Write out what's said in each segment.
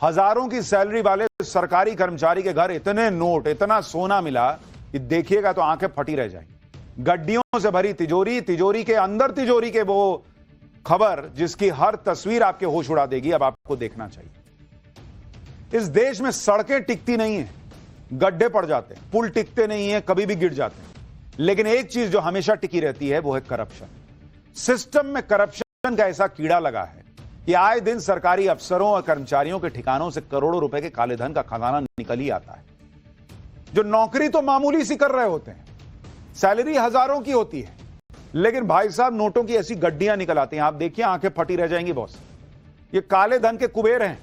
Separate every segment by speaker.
Speaker 1: हजारों की सैलरी वाले सरकारी कर्मचारी के घर इतने नोट, इतना सोना मिला कि देखिएगा तो आंखें फटी रह जाएंगी। गड्डियों से भरी तिजोरी, तिजोरी के अंदर तिजोरी के वो खबर जिसकी हर तस्वीर आपके होश उड़ा देगी, अब आपको देखना चाहिए। इस देश में सड़कें टिकती नहीं है, गड्ढे पड़ जाते हैं, पुल टिकते नहीं है, कभी भी गिर जाते हैं। लेकिन एक चीज जो हमेशा टिकी रहती है वो है करप्शन। सिस्टम में करप्शन का ऐसा कीड़ा लगा है कि आए दिन सरकारी अफसरों और कर्मचारियों के ठिकानों से करोड़ों रुपए के काले धन का खजाना निकल ही आता है। जो नौकरी तो मामूली सी कर रहे होते हैं, सैलरी हजारों की होती है, लेकिन भाई साहब नोटों की ऐसी गड्डियां निकल आती हैं, आप देखिए आंखें फटी रह जाएंगी बॉस। ये काले धन के कुबेर हैं।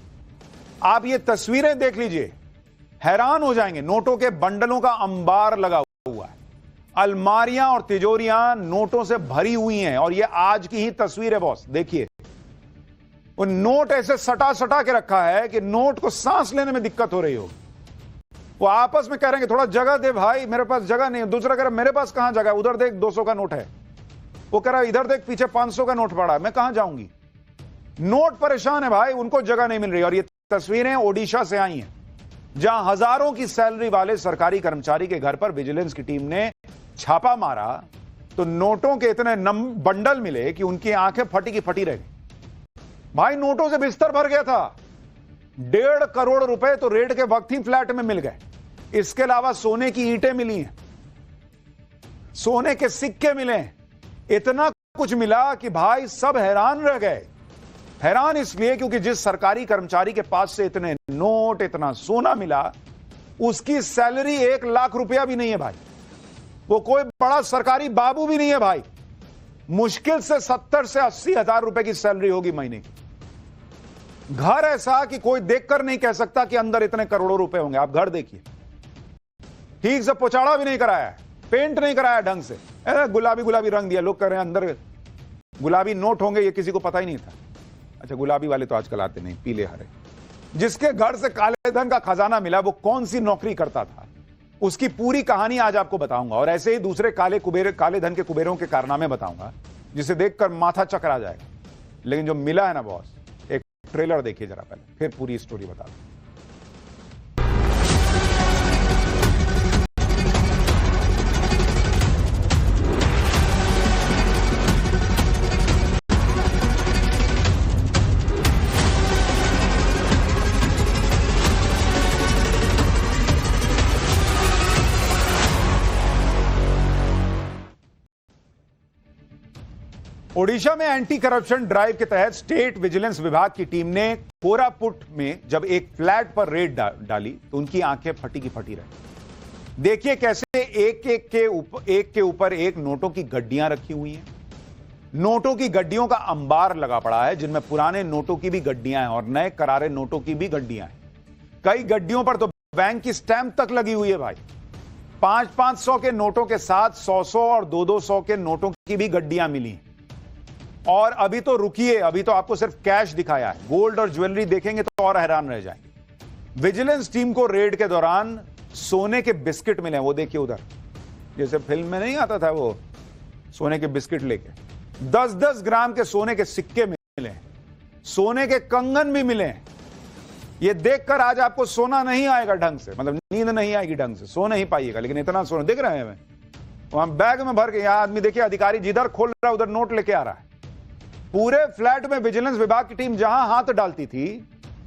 Speaker 1: आप ये तस्वीरें देख लीजिए, हैरान हो जाएंगे। नोटों के बंडलों का अंबार लगा हुआ है, अलमारियां और तिजोरियां नोटों से भरी हुई हैं। और ये आज की ही तस्वीर है बॉस, देखिए वो नोट ऐसे सटा सटा के रखा है कि नोट को सांस लेने में दिक्कत हो रही होगी। वो आपस में कह रहे हैं थोड़ा जगह दे भाई, मेरे पास जगह नहीं। दूसरा कह रहा मेरे पास कहां जगह, उधर देख 200 का नोट है। वो कह रहा इधर देख पीछे 500 का नोट पड़ा है, मैं कहां जाऊंगी। नोट परेशान है भाई, उनको जगह नहीं मिल रही। और ये तस्वीरें ओडिशा से आई हैं, जहां हजारों की सैलरी वाले सरकारी कर्मचारी के घर पर विजिलेंस की टीम ने छापा मारा तो नोटों के इतने बंडल मिले कि उनकी आंखें फटी की फटी रह गई। भाई नोटों से बिस्तर भर गया था। 1.5 करोड़ रुपए तो रेड के वक्त ही फ्लैट में मिल गए। इसके अलावा सोने की ईंटें मिली हैं, सोने के सिक्के मिले, इतना कुछ मिला कि भाई सब हैरान रह गए। हैरान इसलिए क्योंकि जिस सरकारी कर्मचारी के पास से इतने नोट, इतना सोना मिला, उसकी सैलरी 1 लाख रुपया भी नहीं है भाई। वो कोई बड़ा सरकारी बाबू भी नहीं है भाई। मुश्किल से 70 से 80 हजार रुपए की सैलरी होगी महीने की। घर ऐसा कि कोई देखकर नहीं कह सकता कि अंदर इतने करोड़ों रुपए होंगे। आप घर देखिए, ठीक से पोचाड़ा भी नहीं कराया है, पेंट नहीं कराया ढंग से, गुलाबी गुलाबी रंग दिया। लोग कह रहे हैं अंदर गुलाबी नोट होंगे, ये किसी को पता ही नहीं था। अच्छा, गुलाबी वाले तो आजकल आते नहीं, पीले हरे। जिसके घर से काले धन का खजाना मिला वो कौन सी नौकरी करता था, उसकी पूरी कहानी आज आपको बताऊंगा। और ऐसे ही दूसरे काले धन के कुबेरों के कारनामे बताऊंगा, जिसे देखकर माथा चकरा जाएगा। लेकिन जो मिला है ना बॉस, एक ट्रेलर देखिए जरा पहले, फिर पूरी स्टोरी बता दूं। ओडिशा में एंटी करप्शन ड्राइव के तहत स्टेट विजिलेंस विभाग की टीम ने कोरापुट में जब एक फ्लैट पर रेड डाली तो उनकी आंखें फटी की फटी रही। देखिए कैसे एक के ऊपर एक नोटों की गड्डियां रखी हुई हैं। नोटों की गड्डियों का अंबार लगा पड़ा है, जिनमें पुराने नोटों की भी गड्डियां हैं और नए करारे नोटों की भी गड्डियां हैं। कई गड्डियों पर तो बैंक की स्टैंप तक लगी हुई है भाई। 500-500 के नोटों के साथ 100-100 और 200-200 के नोटों की भी गड्डियां मिली। और अभी तो रुकिए, अभी तो आपको सिर्फ कैश दिखाया है, गोल्ड और ज्वेलरी देखेंगे तो और हैरान रह जाएंगे। विजिलेंस टीम को रेड के दौरान सोने के बिस्किट मिले, वो देखिए उधर, जैसे फिल्म में नहीं आता था वो सोने के बिस्किट लेके। 10-10 ग्राम के सोने के सिक्के मिले, सोने के कंगन भी मिले। ये देखकर आज आपको सोना नहीं आएगा ढंग से, मतलब नींद नहीं आएगी ढंग से, सो नहीं पाइएगा। लेकिन इतना सोना दिख रहा है हमें, वहां बैग में भर के। यहां आदमी देखिए, अधिकारी जिधर खोल रहा है उधर नोट लेके आ रहा है। पूरे फ्लैट में विजिलेंस विभाग की टीम जहां हाथ डालती थी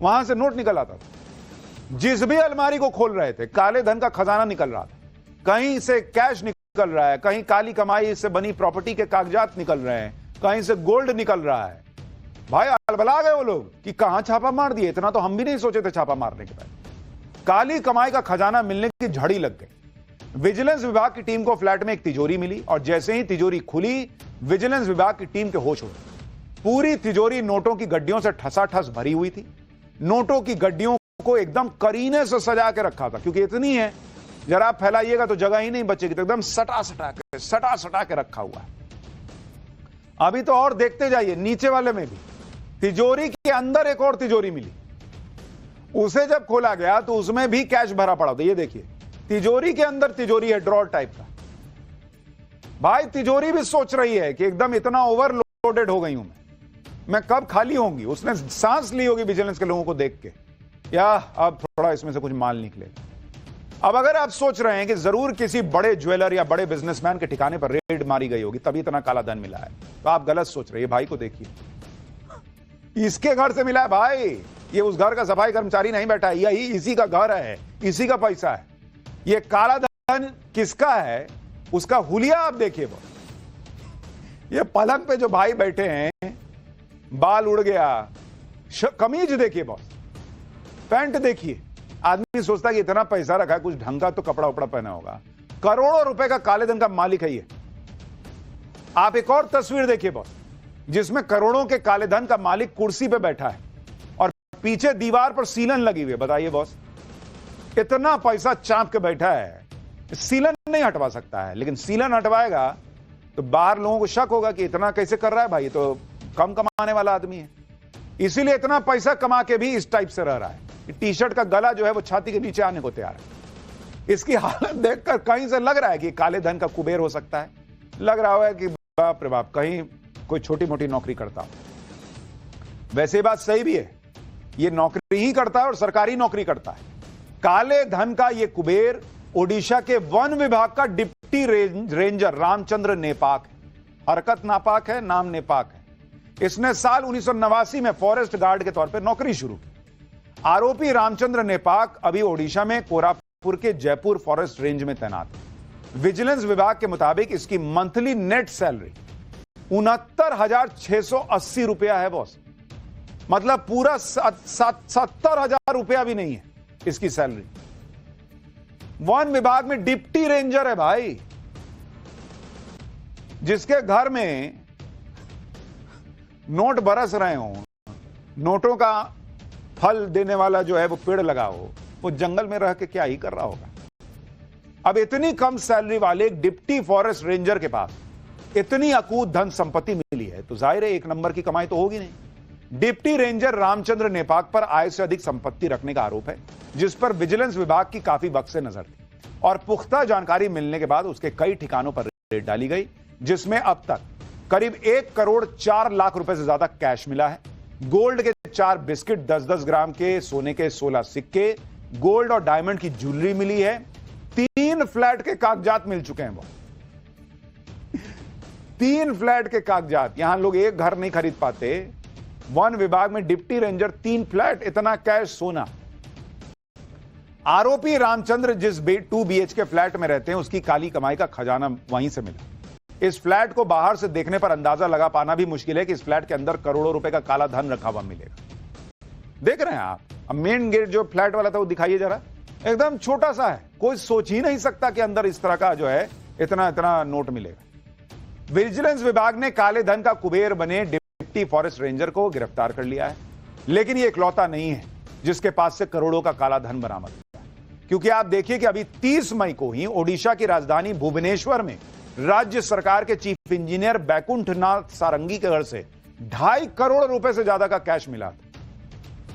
Speaker 1: वहां से नोट निकल आता था। जिस भी अलमारी को खोल रहे थे काले धन का खजाना निकल रहा था। कहीं से कैश निकल रहा है, कहीं काली कमाई से बनी प्रॉपर्टी के कागजात निकल रहे हैं, कहीं से गोल्ड निकल रहा है। भाई अलबला गए वो लोग कि कहां छापा मार दिए। इतना तो हम भी नहीं सोचे थे छापा मारने के बाद। काली कमाई का खजाना मिलने की झड़ी लग गई। विजिलेंस विभाग की टीम को फ्लैट में एक तिजोरी मिली और जैसे ही तिजोरी खुली, विजिलेंस विभाग की टीम के होश उड़ गए। पूरी तिजोरी नोटों की गड्डियों से ठसाठस भरी हुई थी। नोटों की गड्डियों को एकदम करीने से सजा के रखा था, क्योंकि इतनी है जरा आप फैलाइएगा तो जगह ही नहीं बचेगी, तो एकदम सटा सटा के रखा हुआ है। अभी तो और देखते जाइए, नीचे वाले में भी तिजोरी के अंदर एक और तिजोरी मिली। उसे जब खोला गया तो उसमें भी कैश भरा पड़ा था। ये देखिए, तिजोरी के अंदर तिजोरी है, ड्रॉर टाइप का। भाई तिजोरी भी सोच रही है कि एकदम इतना ओवरलोडेड हो गई हूं मैं कब खाली होंगी। उसने सांस ली होगी विजिलेंस के लोगों को देख के। या अब थोड़ा इसमें से कुछ माल निकले। अब अगर आप सोच रहे हैं कि जरूर किसी बड़े ज्वेलर या बड़े बिजनेसमैन के ठिकाने पर रेड मारी गई होगी तभी इतना काला धन मिला है, तो आप गलत सोच रहे हैं। भाई को देखिए, इसके घर से मिला है भाई। ये उस घर का सफाई कर्मचारी नहीं बैठा है, यही इसी का घर है, इसी का पैसा है। ये काला धन किसका है उसका हुलिया आप देखिए। ये पलंग पे जो भाई बैठे हैं, बाल उड़ गया, कमीज देखिए बॉस, पैंट देखिए। आदमी सोचता है कि इतना पैसा रखा है, कुछ ढंग का तो कपड़ा उपड़ा पहना होगा। करोड़ों रुपए का काले धन का मालिक है ये। आप एक और तस्वीर देखिए बॉस, जिसमें करोड़ों के काले धन का मालिक कुर्सी पे बैठा है और पीछे दीवार पर सीलन लगी हुई है। बताइए बॉस, इतना पैसा चाप के बैठा है, सीलन नहीं हटवा सकता है, लेकिन सीलन हटवाएगा तो बाहर लोगों को शक होगा कि इतना कैसे कर रहा है भाई, तो कम कमाने वाला आदमी है। इसीलिए इतना पैसा कमा के भी इस टाइप से रह रहा है। टी शर्ट का गला जो है वो छाती के नीचे आने को तैयार है। इसकी हालत देखकर कहीं से लग रहा है कि काले धन का कुबेर हो सकता है। लग रहा है कि बाप रे बाप, कहीं कोई छोटी मोटी नौकरी करता हो। वैसे बात सही भी है, ये नौकरी ही करता है और सरकारी नौकरी करता है। काले धन का ये कुबेर ओडिशा के वन विभाग का डिप्टी रेंजर रामचंद्र नेपाक है। हरकत नापाक है, नाम नेपाक है। इसने साल 1989 में फॉरेस्ट गार्ड के तौर पर नौकरी शुरू की। आरोपी रामचंद्र नेपाक अभी ओडिशा में कोरापुर के जयपुर फॉरेस्ट रेंज में तैनात है। विजिलेंस विभाग के मुताबिक इसकी मंथली नेट सैलरी 69,680 रुपया है बॉस। मतलब पूरा 70,000 रुपया भी नहीं है इसकी सैलरी। वन विभाग में डिप्टी रेंजर है भाई, जिसके घर में नोट बरस रहे हो, नोटों का फल देने वाला जो है वो पेड़ लगा हो, वो जंगल में रह के क्या ही कर रहा होगा। अब इतनी कम सैलरी वाले एक डिप्टी फॉरेस्ट रेंजर के पास इतनी अकूत धन संपत्ति मिली है तो जाहिर है एक नंबर की कमाई तो होगी नहीं। डिप्टी रेंजर रामचंद्र नेपाक पर आय से अधिक संपत्ति रखने का आरोप है, जिस पर विजिलेंस विभाग की काफी वक्त से नजर थी और पुख्ता जानकारी मिलने के बाद उसके कई ठिकानों पर रेड डाली गई, जिसमें अब तक करीब 1 करोड़ 4 लाख रुपए से ज्यादा कैश मिला है। गोल्ड के 4 बिस्किट, 10-10 ग्राम के सोने के 16 सिक्के, गोल्ड और डायमंड की ज्वेलरी मिली है। 3 फ्लैट के कागजात मिल चुके हैं वो। 3 फ्लैट के कागजात। यहां लोग एक घर नहीं खरीद पाते, वन विभाग में डिप्टी रेंजर 3 फ्लैट, इतना कैश, सोना। आरोपी रामचंद्र जिस 2 BHK फ्लैट में रहते हैं उसकी काली कमाई का खजाना वहीं से मिला। इस फ्लैट को बाहर से देखने पर अंदाजा लगा पाना भी मुश्किल है कि इस फ्लैट के अंदर करोड़ों रुपए का काला धन रखा हुआ मिलेगा। देख रहे हैं आप, अब मेन गेट जो फ्लैट वाला था वो दिखाइए जरा, एकदम छोटा सा है, कोई सोच ही नहीं सकता कि अंदर इस तरह का जो है इतना इतना नोट मिलेगा। विजिलेंस विभाग ने काले धन का कुबेर बने डिप्टी फॉरेस्ट रेंजर को गिरफ्तार कर लिया है, लेकिन ये इकलौता नहीं है जिसके पास से करोड़ों का काला धन बरामद हुआ है। क्योंकि आप देखिए कि अभी 30 मई को ही ओडिशा की राजधानी भुवनेश्वर में राज्य सरकार के चीफ इंजीनियर बैकुंठनाथ सारंगी के घर से 2.5 करोड़ रुपए से ज्यादा का कैश मिला था,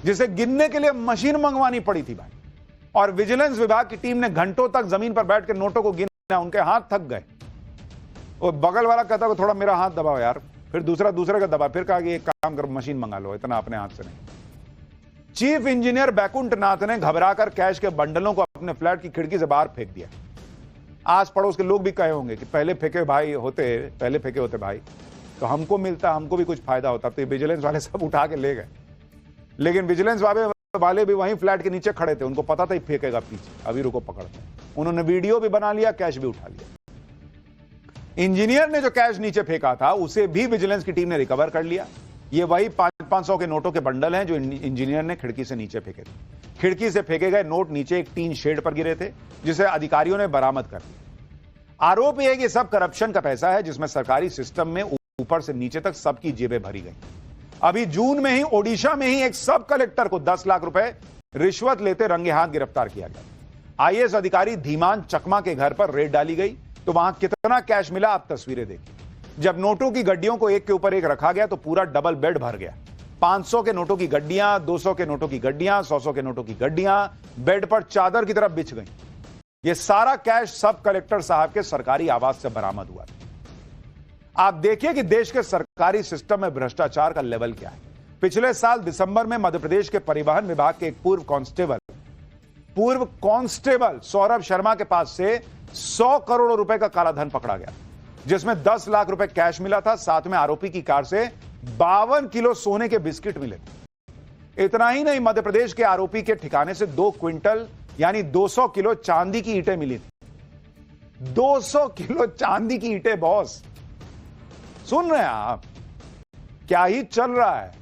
Speaker 1: जिसे गिनने के लिए मशीन मंगवानी पड़ी थी भाई। और विजिलेंस विभाग की टीम ने घंटों तक जमीन पर बैठ के नोटों को गिना, उनके हाथ थक गए। और बगल वाला कहता कि थोड़ा मेरा हाथ दबाओ यार, फिर दूसरे का दबा, फिर कहा कि एक काम करो मशीन मंगा लो, इतना अपने हाथ से नहीं। चीफ इंजीनियर बैकुंठनाथ ने घबराकर कैश के बंडलों को अपने फ्लैट की खिड़की से बाहर फेंक दिया। आस पड़ोस के लोग भी कहे होंगे कि पहले फेंके होते भाई तो हमको मिलता, हमको भी कुछ फायदा होता। तो विजिलेंस वाले सब उठा के ले गए, लेकिन विजिलेंस वाले भी वहीं फ्लैट के नीचे खड़े थे, उनको पता था ही फेंकेगा पीछे, अभी रुको पकड़ते हैं। उन्होंने वीडियो भी बना लिया, कैश भी उठा लिया। इंजीनियर ने जो कैश नीचे फेंका था उसे भी विजिलेंस की टीम ने रिकवर कर लिया। ये वही 500 के नोटों के बंडल हैं जो इंजीनियर ने खिड़की से नीचे फेंके थे। खिड़की से फेंके गए नोट नीचे एक टीन शेड पर गिरे थे, जिसे अधिकारियों ने बरामद कर लिया। आरोप यह है कि सब करप्शन का पैसा है, जिसमें सरकारी सिस्टम में ऊपर से नीचे तक सबकी जेबें भरी गई। अभी जून में ही ओडिशा में ही एक सब कलेक्टर को 10 लाख रुपए रिश्वत लेते रंगे हाथ गिरफ्तार किया गया। आईएएस अधिकारी धीमान चकमा के घर पर रेड डाली गई तो वहां कितना कैश मिला आप तस्वीरें देखिए। जब नोटों की गड्डियों को एक के ऊपर एक रखा गया तो पूरा डबल बेड भर गया। 500 के नोटों की गड्डियां, 200 के नोटों की गड्डियां, 100 के नोटों की गड्डियां बेड पर चादर की तरह बिछ गई। यह सारा कैश सब कलेक्टर साहब के सरकारी आवास से बरामद हुआ। आप देखिए कि देश के सरकारी सिस्टम में भ्रष्टाचार का लेवल क्या है। पिछले साल दिसंबर में मध्य प्रदेश के परिवहन विभाग के एक पूर्व कांस्टेबल सौरभ शर्मा के पास से 100 करोड़ रुपए का काला धन पकड़ा गया, जिसमें 10 लाख रुपए कैश मिला था। साथ में आरोपी की कार से 52 किलो सोने के बिस्किट मिले थे। इतना ही नहीं, मध्य प्रदेश के आरोपी के ठिकाने से 2 क्विंटल यानी 200 किलो चांदी की ईंटें मिली थी। 200 किलो चांदी की ईंटें बॉस, सुन रहे हैं आप क्या ही चल रहा है।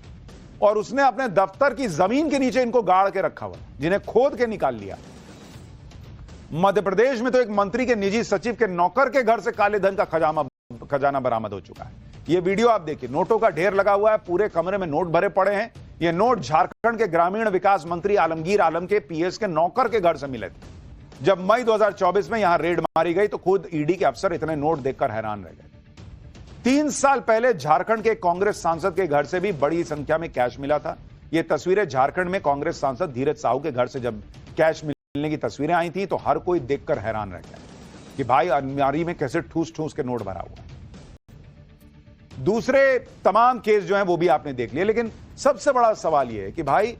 Speaker 1: और उसने अपने दफ्तर की जमीन के नीचे इनको गाड़ के रखा हुआ, जिन्हें खोद के निकाल लिया। मध्य प्रदेश में तो एक मंत्री के निजी सचिव के नौकर के घर से काले धन का खजाना बरामद हो चुका है। यह वीडियो आप देखिए, नोटों का ढेर लगा हुआ है, पूरे कमरे में नोट भरे पड़े हैं। ये नोट झारखंड के ग्रामीण विकास मंत्री आलमगीर आलम के पीएस के नौकर के घर से मिले थे। जब मई 2024 में यहां रेड मारी गई तो खुद ईडी के अफसर इतने नोट देखकर हैरान रह गए। 3 साल पहले झारखंड के कांग्रेस सांसद के घर से भी बड़ी संख्या में कैश मिला था। ये तस्वीरें झारखंड में कांग्रेस सांसद धीरज साहू के घर से जब कैश मिलने की तस्वीरें आई थी तो हर कोई देखकर हैरान रह गया कि भाई अलमारी में कैसे ठूस ठूस के नोट भरा हुआ है। दूसरे तमाम केस जो हैं वो भी आपने देख लिए, लेकिन सबसे बड़ा सवाल यह है कि भाई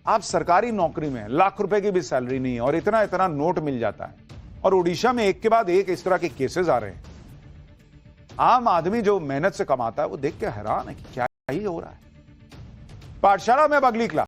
Speaker 1: आप सरकारी नौकरी में लाख रुपए की भी सैलरी नहीं है और इतना इतना नोट मिल जाता है, और उड़ीसा में एक के बाद एक इस तरह के केसेस आ रहे हैं। आम आदमी जो मेहनत से कमाता है वो देख के हैरान है कि क्या ही हो रहा है। पाठशाला में अब अगली क्लास।